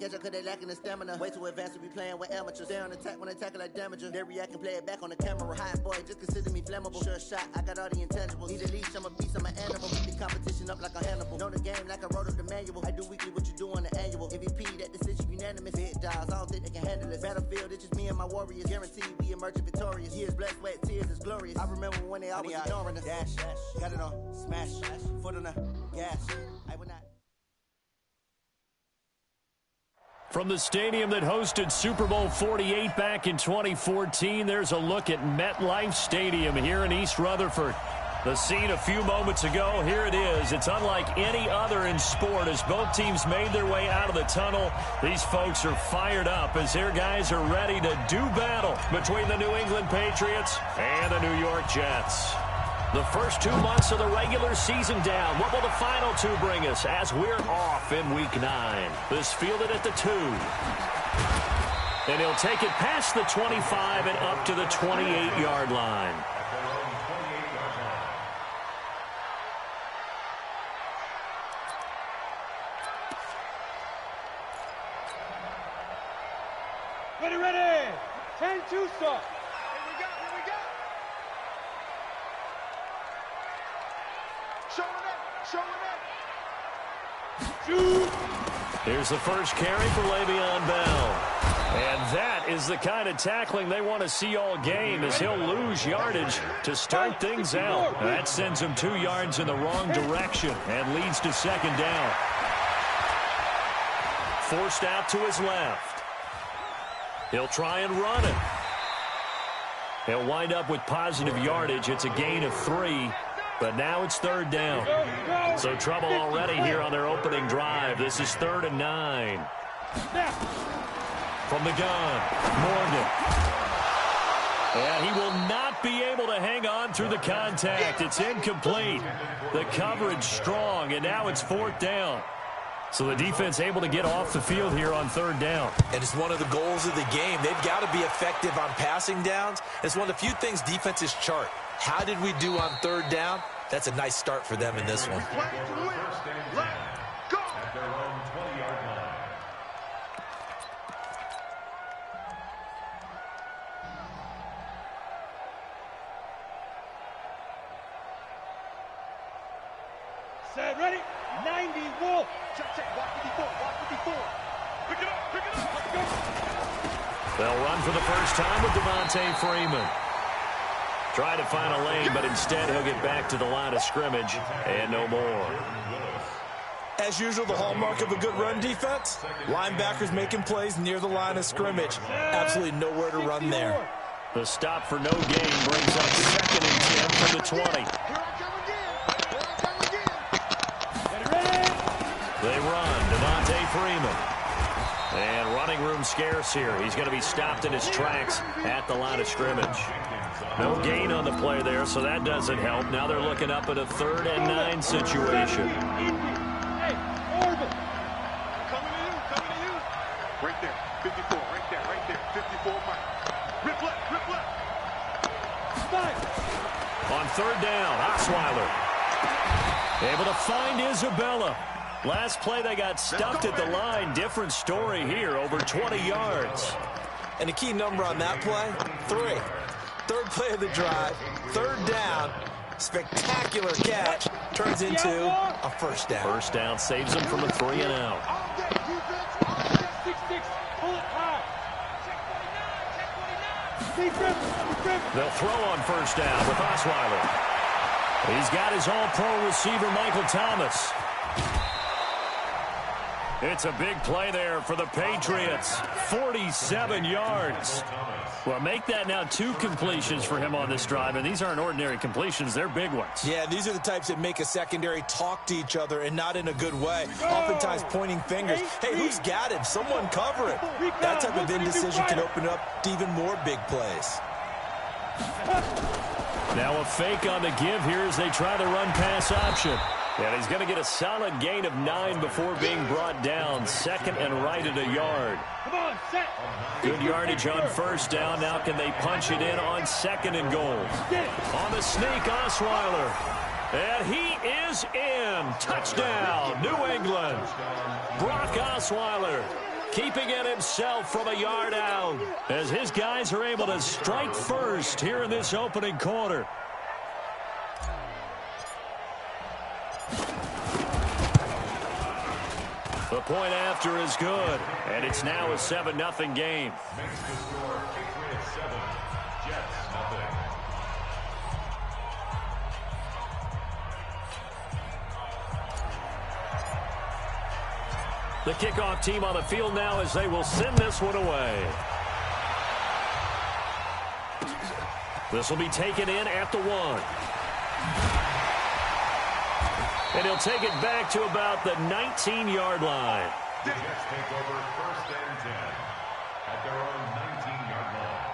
catch up cause they lacking the stamina. Way too advanced to be playing with amateurs. They on attack when they tackle like damager. They react and play it back on the camera. Hot boy, just consider me flammable. Sure shot, I got all the intangibles. Need a leash, I'm a beast, I'm an animal. Keep the competition up like a Hannibal. Know the game like I wrote up the manual. I do weekly what you do on the annual. MVP, that decision unanimous. Big dogs, I don't think they can handle it. Battlefield, it's just me and my warriors. Guaranteed we emerging victorious. Years, blood, sweat, tears, it's glorious. I remember when they always ignoring us. Dash, got it on, smash, foot on the gas. I would not. From the stadium that hosted Super Bowl 48 back in 2014, there's a look at MetLife Stadium here in East Rutherford. The scene a few moments ago, here it is. It's unlike any other in sport as both teams made their way out of the tunnel. These folks are fired up as their guys are ready to do battle between the New England Patriots and the New York Jets. The first 2 months of the regular season down. What will the final two bring us as we're off in Week 9? This fielded at the 2. And he'll take it past the 25 and up to the 28-yard line. Ready. 10-2 start. Here's the first carry for Le'Veon Bell. And that is the kind of tackling they want to see all game as he'll lose yardage to start things out. That sends him 2 yards in the wrong direction and leads to second down. Forced out to his left. He'll try and run it. He'll wind up with positive yardage. It's a gain of 3. But now it's third down. So trouble already here on their opening drive. This is 3rd and 9. From the gun, Morgan. And he will not be able to hang on through the contact. It's incomplete. The coverage strong, and now it's 4th down. So the defense able to get off the field here on 3rd down. And it's one of the goals of the game. They've got to be effective on passing downs. It's one of the few things defenses chart. How did we do on 3rd down? That's a nice start for them in this one. Set, ready? 90 Wolf. Check. Watch 54. Pick it up. Let's go. They'll run for the first time with Devontae Freeman. Try to find a lane, but instead he'll get back to the line of scrimmage and no more. As usual, the hallmark of a good run defense, linebackers making plays near the line of scrimmage. Absolutely nowhere to run there. The stop for no gain brings up 2nd and 10 from the 20. They run, Devontae Freeman. And running room scarce here. He's going to be stopped in his tracks at the line of scrimmage. No gain on the play there, so that doesn't help. Now they're looking up at a 3rd and 9 situation. Hey, Orville. Coming to you. Right there, 54, right there. 54, Mike. Rip left. On 3rd down, Osweiler. Able to find Isabella. Last play they got stuffed at the line. Different story here, over 20 yards. And a key number on that play, 3. 3rd play of the drive, 3rd down, spectacular catch, turns into a first down. First down saves them from a 3 and out. 6-6, pull it high. They'll throw on first down with Osweiler. He's got his all-pro receiver, Michael Thomas. It's a big play there for the Patriots. 47 yards. Well, make that now 2 completions for him on this drive, and these aren't ordinary completions. They're big ones. Yeah, these are the types that make a secondary talk to each other and not in a good way. Oftentimes pointing fingers. Hey, who's got him? Someone cover it. That type of indecision can open up to even more big plays. Now a fake on the give here as they try the run-pass option. And he's going to get a solid gain of 9 before being brought down. 2nd and right at a yard. Come on, set. Good yardage on first down. Now can they punch it in on 2nd and goal? On the sneak, Osweiler. And he is in. Touchdown, New England. Brock Osweiler, keeping it himself from a yard out, as his guys are able to strike first here in this opening quarter. The point after is good, and it's now a 7-0 game. The kickoff team on the field now as they will send this one away. This will be taken in at the 1. And he'll take it back to about the 19-yard line. Jets take over 1st and 10 at their own 19-yard line.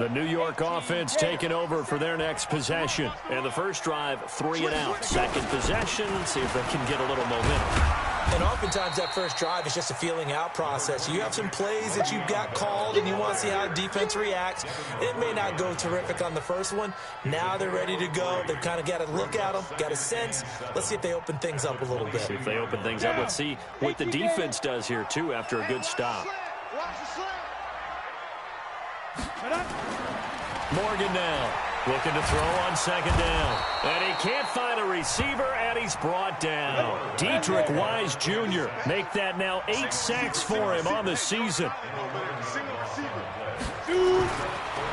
The New York offense taking over for their next possession. And the first drive, 3 and out. Second possession, see if they can get a little momentum. And oftentimes that first drive is just a feeling out process. You have some plays that you've got called and you want to see how defense reacts. It may not go terrific on the first one. Now they're ready to go. They've kind of got to look at them, got a sense. Let's see if they open things up a little bit. See if they open things up. Let's see what the defense does here, too, after a good stop. Morgan now looking to throw on second down. And he can't find a receiver, and he's brought down. Dietrich Wise Jr. make that now 8 sacks for him on the season.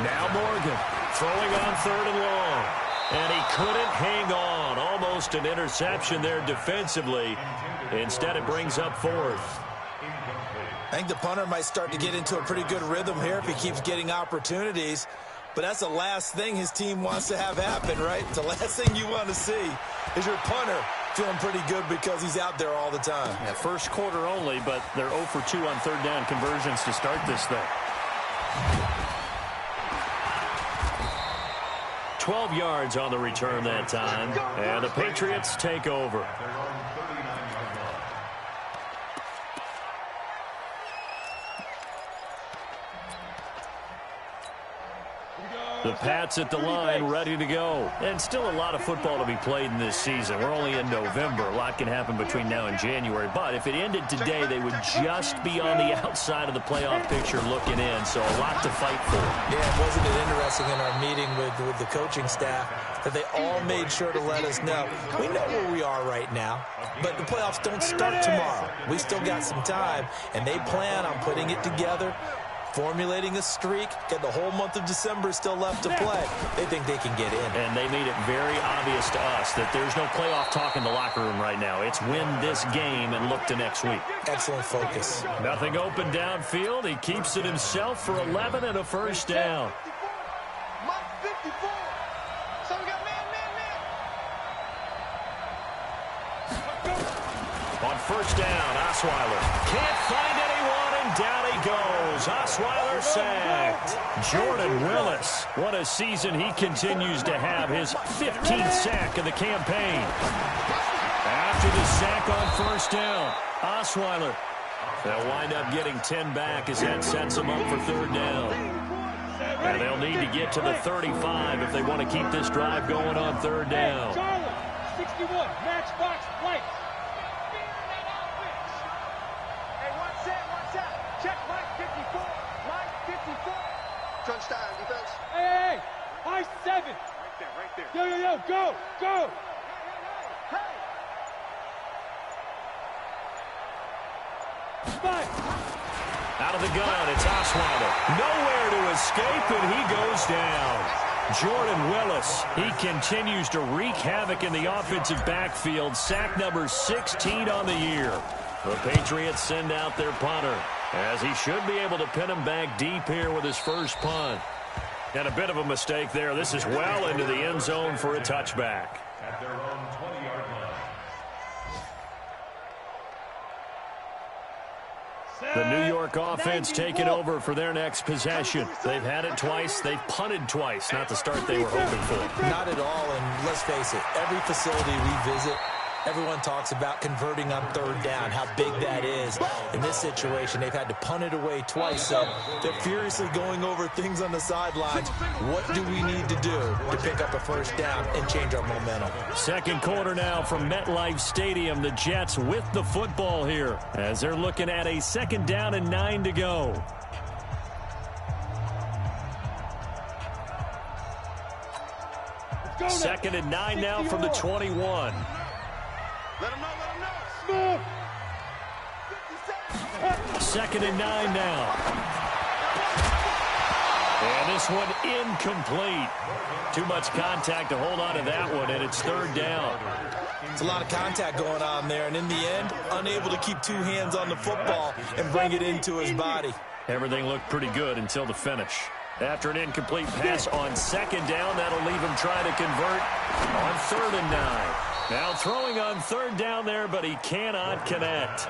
Now Morgan throwing on 3rd and long. And he couldn't hang on. Almost an interception there defensively. Instead, it brings up 4th. I think the punter might start to get into a pretty good rhythm here if he keeps getting opportunities. But that's the last thing his team wants to have happen, right? The last thing you want to see is your punter feeling pretty good because he's out there all the time. Yeah, first quarter only, but they're 0 for 2 on 3rd down conversions to start this thing. 12 yards on the return that time, and the Patriots take over. The Pats at the line, ready to go. And still a lot of football to be played in this season. We're only in November. A lot can happen between now and January. But if it ended today, they would just be on the outside of the playoff picture looking in. So a lot to fight for. Yeah, wasn't it interesting in our meeting with the coaching staff that they all made sure to let us know. We know where we are right now, but the playoffs don't start tomorrow. We still got some time, and they plan on putting it together, formulating a streak, got the whole month of December still left to play. They think they can get in. And they made it very obvious to us that there's no playoff talk in the locker room right now. It's win this game and look to next week. Excellent focus. Nothing open downfield. He keeps it himself for 11 and a first down. On first down, Osweiler can't find anyone, and down he goes. Osweiler sacked. Jordan Willis, what a season he continues to have, his 15th sack of the campaign. After the sack on first down, Osweiler, they'll wind up getting 10 back as that sets them up for 3rd down. And they'll need to get to the 35 if they want to keep this drive going on 3rd down. Charlie, 61, matchbox lights. Touchdown, defense. Hey, high 7. Right there. Yo, go. Five. Out of the gun, it's Osweiler. Nowhere to escape, and he goes down. Jordan Willis, he continues to wreak havoc in the offensive backfield. Sack number 16 on the year. The Patriots send out their punter, as he should be able to pin him back deep here with his first punt. And a bit of a mistake there. This is well into the end zone for a touchback. At their own 20-yard line. The New York offense taking over for their next possession. They've had it twice. They've punted twice. Not the start they were hoping for. Not at all, and let's face it, every facility we visit, Everyone talks about converting on third down, how big that is. In this situation, they've had to punt it away twice, so they're furiously going over things on the sidelines. What do we need to do to pick up a first down and change our momentum? Second quarter now from MetLife Stadium. The Jets with the football here as they're looking at a 2nd down and 9 to go. Second and 9 now from the 21. Let him know. Second and 9 now. And this one incomplete. Too much contact to hold on to that one, and it's 3rd down. It's a lot of contact going on there, and in the end, unable to keep 2 hands on the football and bring it into his body. Everything looked pretty good until the finish. After an incomplete pass on 2nd down, that'll leave him trying to convert on 3rd and 9. Now throwing on 3rd down there, but he cannot connect.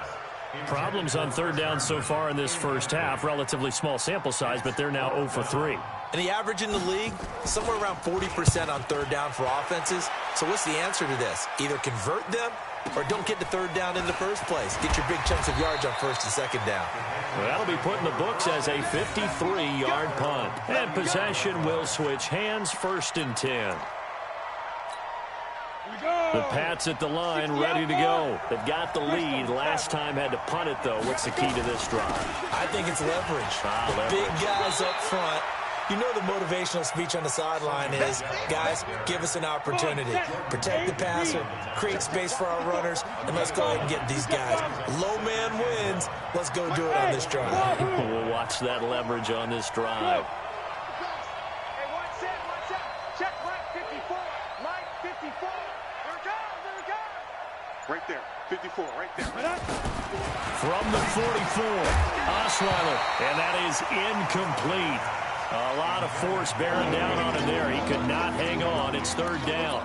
Problems on 3rd down so far in this first half. Relatively small sample size, but they're now 0 for 3. And the average in the league, somewhere around 40% on 3rd down for offenses. So what's the answer to this? Either convert them or don't get to 3rd down in the first place. Get your big chunks of yards on 1st and 2nd down. Well, that'll be put in the books as a 53-yard punt. And possession will switch hands, 1st and 10. The Pats at the line, ready to go. They've got the lead. Last time had to punt it, though. What's the key to this drive? I think it's leverage. Big guys up front. You know the motivational speech on the sideline is, guys, give us an opportunity. Protect the passer, create space for our runners, and let's go ahead and get these guys. Low man wins. Let's go do it on this drive. We'll watch that leverage on this drive. Hey, watch out. Check right 54. Line 54. There it goes. Right there. 54, right there. From the 44, Osweiler, and that is incomplete. A lot of force bearing down on him there. He could not hang on. It's 3rd down.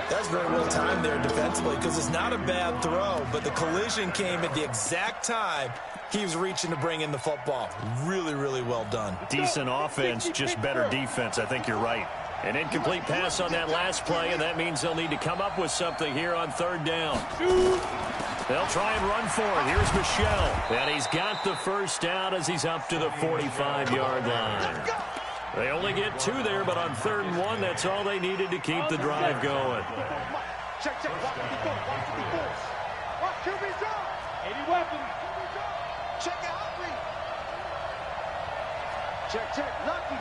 That's very well timed there defensively because it's not a bad throw, but the collision came at the exact time he was reaching to bring in the football. Really, really well done. Decent offense, just better defense. I think you're right. An incomplete pass on that last play, and that means they'll need to come up with something here on 3rd down. They'll try and run for it. Here's Michelle. And he's got the first down as he's up to the 45-yard line. They only get 2 there, but on 3rd and 1, that's all they needed to keep the drive going. Check. Watch 54. Watch QB's on. 80 weapons. Check out. Check. Lucky.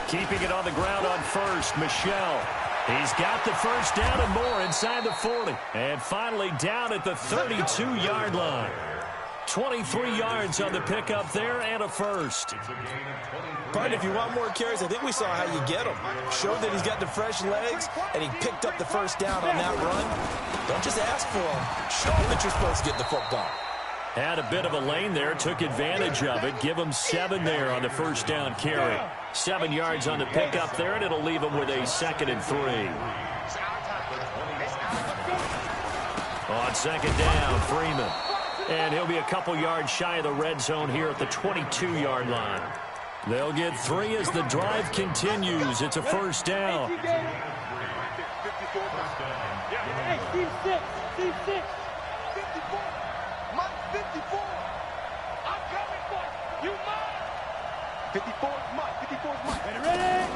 Keeping it on the ground on 1st, Michelle. He's got the first down and more inside the 40. And finally down at the 32-yard line. 23 yards on the pickup there and a first. But if you want more carries, I think we saw how you get them. Showed that he's got the fresh legs, and he picked up the first down on that run. Don't just ask for them. Show them that you're supposed to get the football. Had a bit of a lane there, took advantage of it. Give him 7 there on the first down carry. 7 yards on the pickup there, and it'll leave him with a 2nd and 3. On 2nd down, Freeman. And he'll be a couple yards shy of the red zone here at the 22-yard line. They'll get 3 as the drive continues. It's a first down. Hey, Steve 6. 54. Mike 54. I'm coming for you. You mine. 54 is Mike. Ready?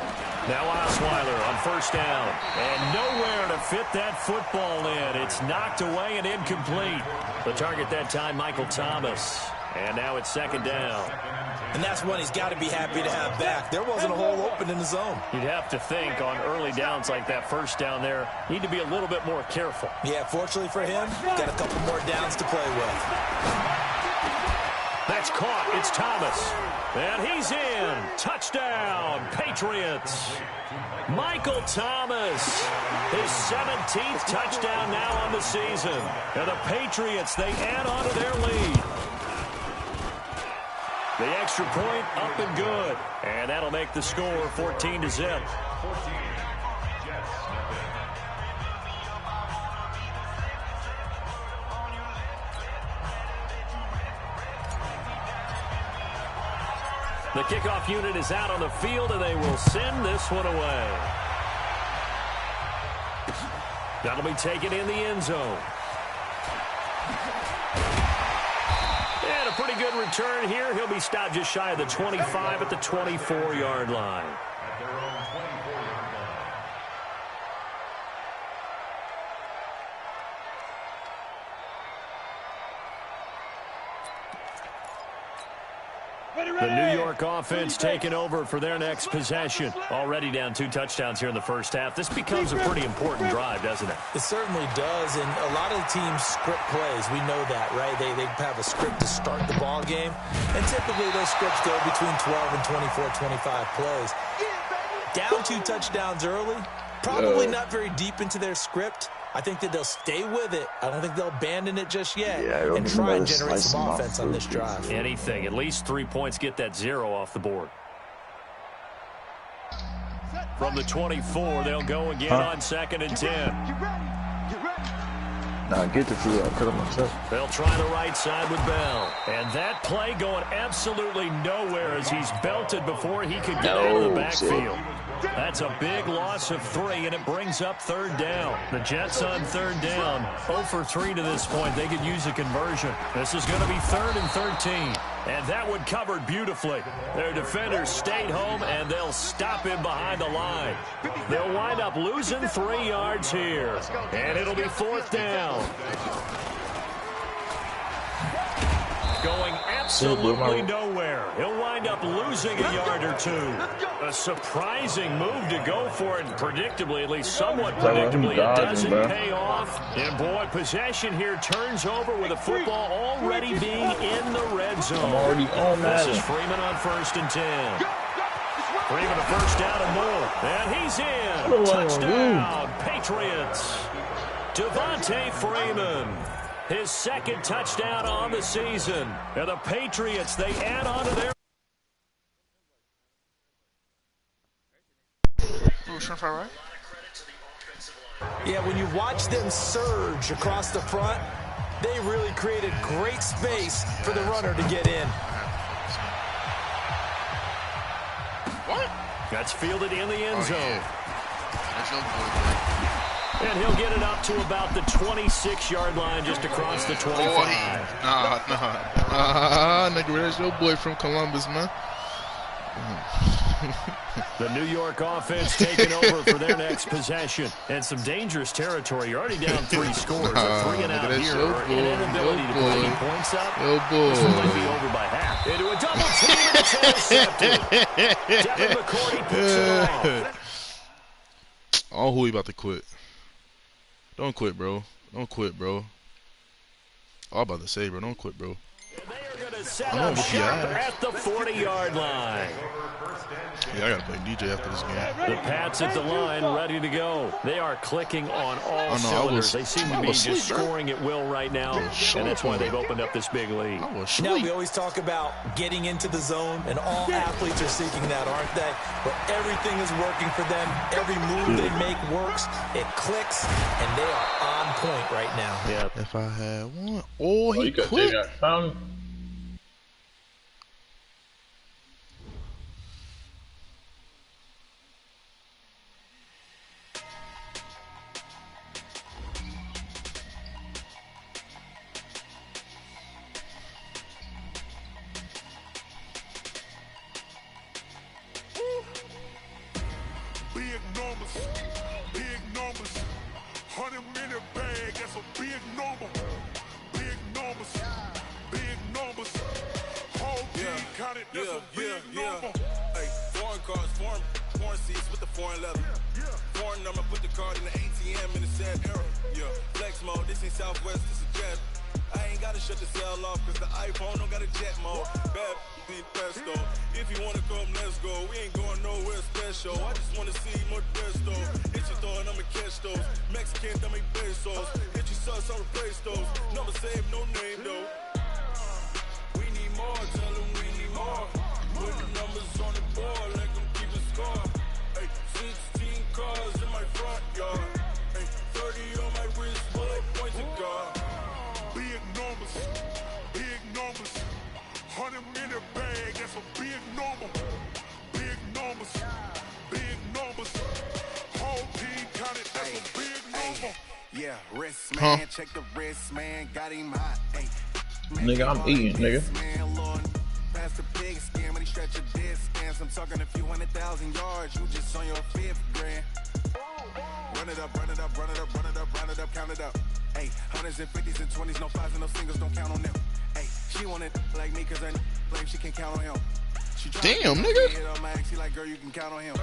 Now Osweiler on first down. And nowhere to fit that football in. It's knocked away and incomplete. The target that time, Michael Thomas. And now it's 2nd down. And that's one he's got to be happy to have back. There wasn't a hole open in the zone. You'd have to think on early downs like that first down there, need to be a little bit more careful. Yeah, fortunately for him, got a couple more downs to play with. That's caught. It's Thomas. And he's in. Touchdown, Patriots. Michael Thomas, his 17th touchdown now on the season. And the Patriots, they add on to their lead. The extra point up and good. And that'll make the score 14-0. The kickoff unit is out on the field, and they will send this one away. That'll be taken in the end zone. And a pretty good return here. He'll be stopped just shy of the 25 at the 24-yard line. At their own 24-yard line. The New York offense taking over for their next possession. Already down 2 touchdowns here in the first half. This becomes a pretty important drive, doesn't it? It certainly does, and a lot of the teams script plays. We know that, right? They have a script to start the ball game, and typically those scripts go between 12 and 24, 25 plays. Down 2 touchdowns early, probably not very deep into their script. I think that they'll stay with it. I don't think they'll abandon it just yet and try and generate some offense on this drive. Anything. At least 3 points, get that 0 off the board. From the 24, they'll go again on 2nd and 10. Nah, get the field. I'll cut him myself. They'll try the right side with Bell. And that play going absolutely nowhere as he's belted before he could get out of the backfield. That's a big loss of 3, and it brings up 3rd down. The Jets on 3rd down, 0 for 3 to this point. They could use a conversion. This is going to be 3rd and 13, and that one covered beautifully. Their defenders stayed home, and they'll stop him behind the line. They'll wind up losing 3 yards here, and it'll be 4th down. Going absolutely nowhere. He'll wind up losing a yard or 2. A surprising move to go for it, predictably, at least somewhat predictably. It doesn't pay off. And, boy, possession here turns over with the football already being in the red zone. I'm already on that. This is Freeman on 1st and 10. Freeman a 1st down and more. And he's in. Touchdown, Patriots. Devontae Freeman. His 2nd touchdown on the season. And the Patriots, they add on to their... Yeah, when you watch them surge across the front, they really created great space for the runner to get in. What? That's fielded in the end zone. Yeah. That's no good. And he'll get it up to about the 26-yard line just across the 25. Nah. Nigga, that's your boy from Columbus, man. The New York offense taking over for their next possession. And some dangerous territory. You're already down 3 scores. A 3 and out here. Or an inability to put any points up. This one might be over by half. Into a double team, and it's intercepted. Devin McCourty picks it off. Oh, who he about to quit? Don't quit, bro. Don't quit, bro. All about to say, bro. Don't quit, bro. Set up shop at the 40-yard line. Yeah, I gotta play DJ after this game. The Pats at the line, ready to go. They are clicking on all cylinders. They seem to be just scoring at will right now, and that's why they've opened up this big lead. Now, we always talk about getting into the zone, and all athletes are seeking that, aren't they? But everything is working for them. Every move they make works. It clicks, and they are on point right now. Yeah. If I had one, he quit. Yeah, wrist man, check the wrist man, got him hot. Hey, Nigga, I'm eating, nigga. Pass the pig skin, but he stretch a distance. I'm talking a few 100,000 yards. You just on your 5th grand. Run it up, run it up, run it up, run it up, run it up, count it up. Hey, hundreds and 50s and 20s, no 5s and no singles, don't count on them. Hey, she want it like me, cause I blame she can count on him. Damn, nigga. She like, girl, you can count on him.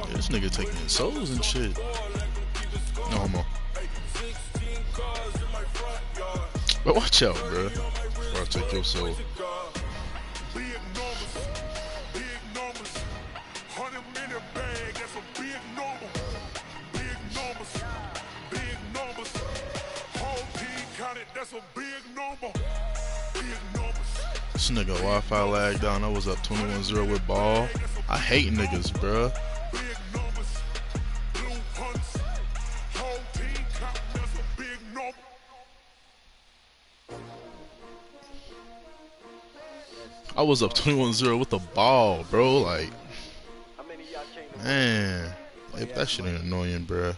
Yeah, this nigga taking his souls and shit. No homo. But watch out, bro. Before I take your soul. This nigga Wi-Fi lagged down. I was up 21-0 with ball. I hate niggas, bruh. I was up 21-0 with the ball, bro. Like, man, that shit ain't annoying, bruh.